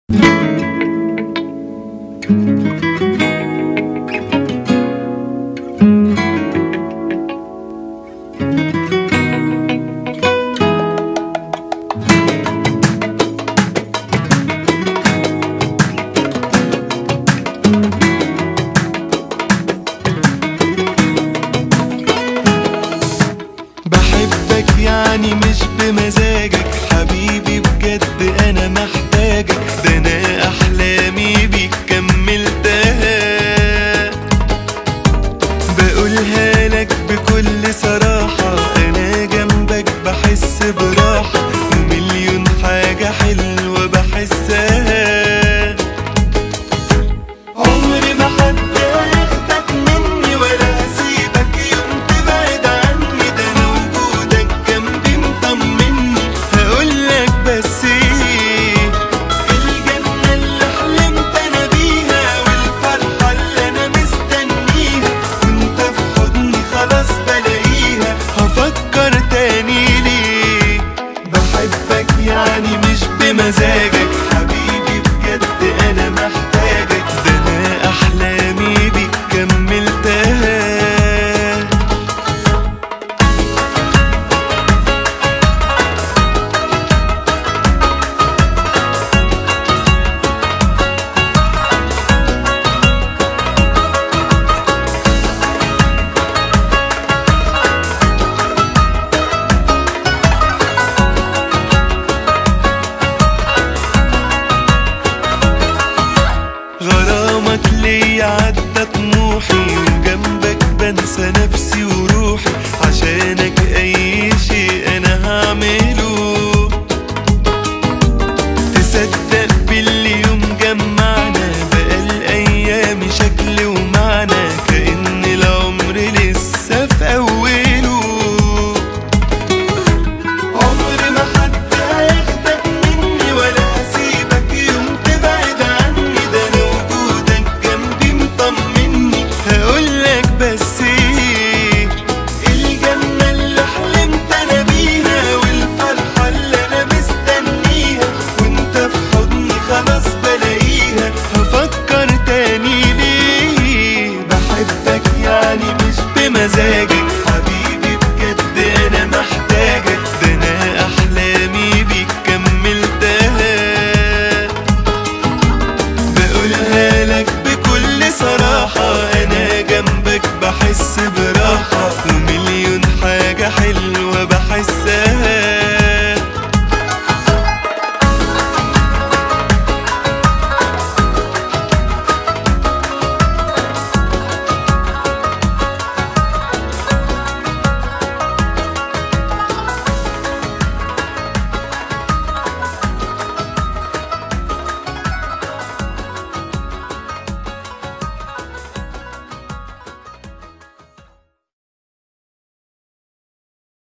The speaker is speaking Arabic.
بحبك يعني مش بمزاجك حبيبي، بجد انا محتاجك، ده انا احلامي بيك كملتها. بقولها لك بكل صراحة، انا جنبك بحس براحة، ومليون حاجة حلوة بحسها. عمري ما حد هياخدك مني ولا هسيبك يوم تبعد عني، ده انا وجودك جنبي مطمني. هقولك بس ايه، الجنة اللي حلمت انا بيها والفرحة اللي انا مستنيها، وانت في حضني خلاص بلاقيها. هفكر تاني ليه؟ بحبك يعني مش بمزاجك حبيبي، بجد انا محتاجك، ده انا احلامي بيك كملتها. غرامك ليا عدى طموحي، وجنبك بنسى نفسي وروحي، عشانك اي شيء انا هعمله. تصدق باللي يوم جمعنا بقى الايام شكل ومعنى، كأن العمر لسه في اوله. عمري ما حد هياخدك مني ولا هسيبك يوم تبعد عني، ده انا وجودك جنبي مطمني. هقولك بس ايه، الجنة اللي حلمت انا بيها والفرحة اللي انا مستنيها، وانت في حضني خلاص